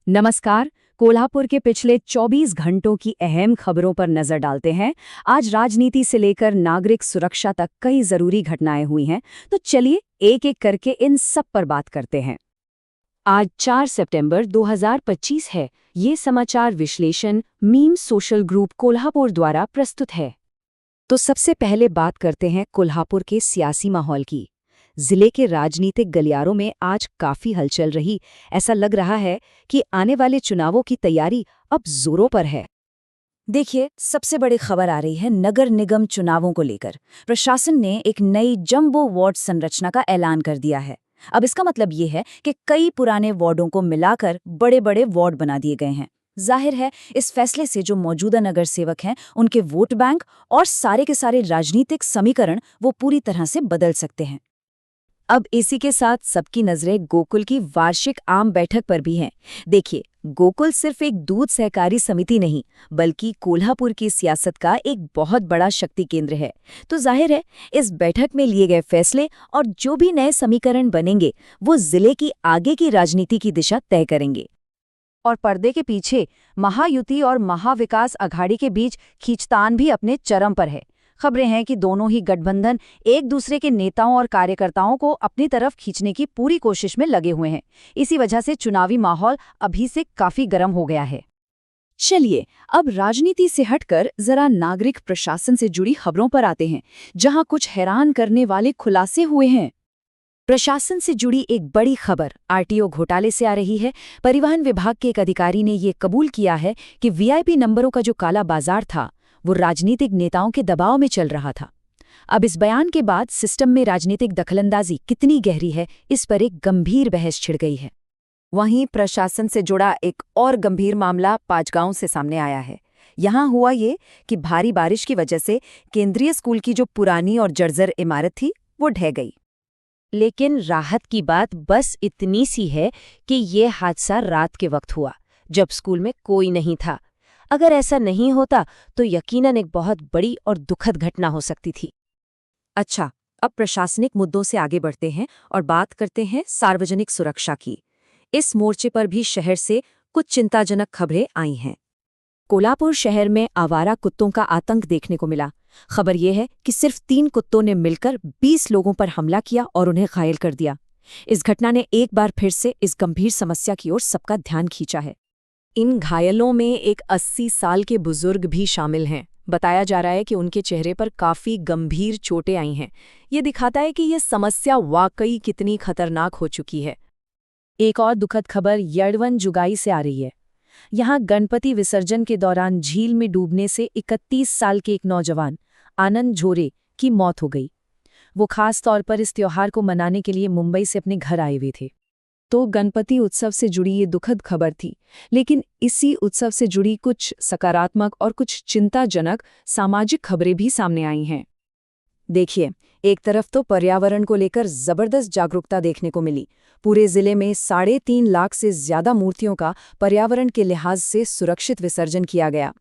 नमस्कार। कोल्हापुर के पिछले 24 घंटों की अहम खबरों पर नजर डालते हैं। आज राजनीति से लेकर नागरिक सुरक्षा तक कई जरूरी घटनाएं हुई हैं, तो चलिए एक एक करके इन सब पर बात करते हैं। आज 4 सितंबर 2025 है। ये समाचार विश्लेषण मीम सोशल ग्रुप कोल्हापुर द्वारा प्रस्तुत है। तो सबसे पहले बात करते हैं कोल्हापुर के सियासी माहौल की। जिले के राजनीतिक गलियारों में आज काफी हलचल रही। ऐसा लग रहा है कि आने वाले चुनावों की तैयारी अब जोरों पर है। देखिए, सबसे बड़ी खबर आ रही है नगर निगम चुनावों को लेकर। प्रशासन ने एक नई जंबो वार्ड संरचना का ऐलान कर दिया है। अब इसका मतलब ये है कि कई पुराने वार्डों को मिलाकर बड़े बड़े वार्ड बना दिए गए हैं। जाहिर है, इस फैसले से जो मौजूदा नगर सेवक हैं, उनके वोट बैंक और सारे के सारे राजनीतिक समीकरण वो पूरी तरह से बदल सकते हैं। अब इसी के साथ सबकी नजरें गोकुल की वार्षिक आम बैठक पर भी हैं। देखिए, गोकुल सिर्फ एक दूध सहकारी समिति नहीं, बल्कि कोल्हापुर की सियासत का एक बहुत बड़ा शक्ति केंद्र है। तो जाहिर है, इस बैठक में लिए गए फैसले और जो भी नए समीकरण बनेंगे, वो जिले की आगे की राजनीति की दिशा तय करेंगे। और पर्दे के पीछे महायुति और महाविकास अघाड़ी के बीच खींचतान भी अपने चरम पर है। खबरें हैं कि दोनों ही गठबंधन एक दूसरे के नेताओं और कार्यकर्ताओं को अपनी तरफ खींचने की पूरी कोशिश में लगे हुए हैं। इसी वजह से चुनावी माहौल अभी से काफी गर्म हो गया है। चलिए, अब राजनीति से हटकर जरा नागरिक प्रशासन से जुड़ी खबरों पर आते हैं, जहां कुछ हैरान करने वाले खुलासे हुए हैं। प्रशासन से जुड़ी एक बड़ी खबर आरटीओ घोटाले से आ रही है। परिवहन विभाग के एक अधिकारी ने ये कबूल किया है कि वीआईपी नंबरों का जो काला बाजार था, वो राजनीतिक नेताओं के दबाव में चल रहा था। अब इस बयान के बाद सिस्टम में राजनीतिक दखलंदाजी कितनी गहरी है, इस पर एक गंभीर बहस छिड़ गई है। वहीं प्रशासन से जुड़ा एक और गंभीर मामला पांचगांव से सामने आया है। यहां हुआ ये कि भारी बारिश की वजह से केंद्रीय स्कूल की जो पुरानी और जर्जर इमारत थी, वो ढह गई। लेकिन राहत की बात बस इतनी सी है कि ये हादसा रात के वक्त हुआ, जब स्कूल में कोई नहीं था। अगर ऐसा नहीं होता तो यकीनन एक बहुत बड़ी और दुखद घटना हो सकती थी। अच्छा, अब प्रशासनिक मुद्दों से आगे बढ़ते हैं और बात करते हैं सार्वजनिक सुरक्षा की। इस मोर्चे पर भी शहर से कुछ चिंताजनक खबरें आई हैं। कोल्हापुर शहर में आवारा कुत्तों का आतंक देखने को मिला। खबर यह है कि सिर्फ 3 कुत्तों ने मिलकर 20 लोगों पर हमला किया और उन्हें घायल कर दिया। इस घटना ने एक बार फिर से इस गंभीर समस्या की ओर सबका ध्यान खींचा है। इन घायलों में एक 80 साल के बुजुर्ग भी शामिल हैं। बताया जा रहा है कि उनके चेहरे पर काफी गंभीर चोटें आई हैं। ये दिखाता है कि ये समस्या वाकई कितनी खतरनाक हो चुकी है। एक और दुखद खबर यड़वन जुगाई से आ रही है। यहाँ गणपति विसर्जन के दौरान झील में डूबने से 31 साल के एक नौजवान आनंद झोरे की मौत हो गई। वो खास तौर पर इस त्योहार को मनाने के लिए मुंबई से अपने घर आए हुए थे। तो गणपति उत्सव से जुड़ी ये दुखद खबर थी, लेकिन इसी उत्सव से जुड़ी कुछ सकारात्मक और कुछ चिंताजनक सामाजिक खबरें भी सामने आई हैं। देखिए, एक तरफ तो पर्यावरण को लेकर जबरदस्त जागरूकता देखने को मिली। पूरे जिले में 3.5 लाख से ज्यादा मूर्तियों का पर्यावरण के लिहाज से सुरक्षित विसर्जन किया गया।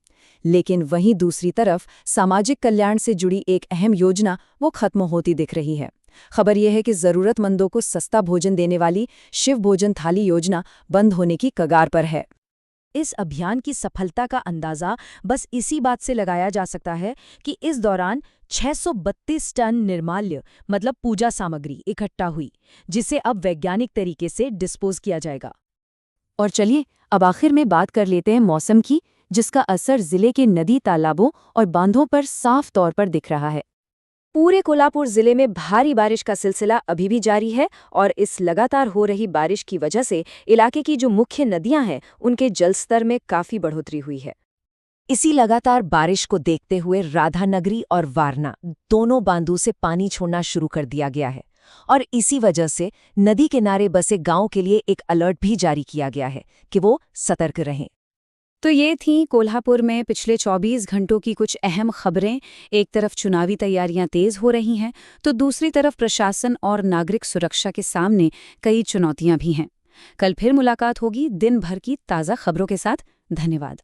लेकिन वहीं दूसरी तरफ सामाजिक कल्याण से जुड़ी एक अहम योजना वो खत्म होती दिख रही है। खबर यह है कि जरूरतमंदों को सस्ता भोजन देने वाली शिव भोजन थाली योजना बंद होने की कगार पर है। इस अभियान की सफलता का अंदाजा बस इसी बात से लगाया जा सकता है कि इस दौरान 632 टन निर्माल्य मतलब पूजा सामग्री इकट्ठा हुई, जिसे अब वैज्ञानिक तरीके से डिस्पोज किया जाएगा। और चलिए, अब आखिर में बात कर लेते हैं मौसम की, जिसका असर जिले के नदी तालाबों और बांधों पर साफ तौर पर दिख रहा है। पूरे कोल्हापुर जिले में भारी बारिश का सिलसिला अभी भी जारी है और इस लगातार हो रही बारिश की वजह से इलाके की जो मुख्य नदियां हैं, उनके जलस्तर में काफी बढ़ोतरी हुई है। इसी लगातार बारिश को देखते हुए राधानगरी और वारना दोनों बांधों से पानी छोड़ना शुरू कर दिया गया है और इसी वजह से नदी किनारे बसे गांव के लिए एक अलर्ट भी जारी किया गया है कि वो सतर्क रहें। तो ये थी कोल्हापुर में पिछले 24 घंटों की कुछ अहम खबरें। एक तरफ चुनावी तैयारियां तेज हो रही हैं, तो दूसरी तरफ प्रशासन और नागरिक सुरक्षा के सामने कई चुनौतियां भी हैं। कल फिर मुलाकात होगी दिन भर की ताज़ा खबरों के साथ। धन्यवाद।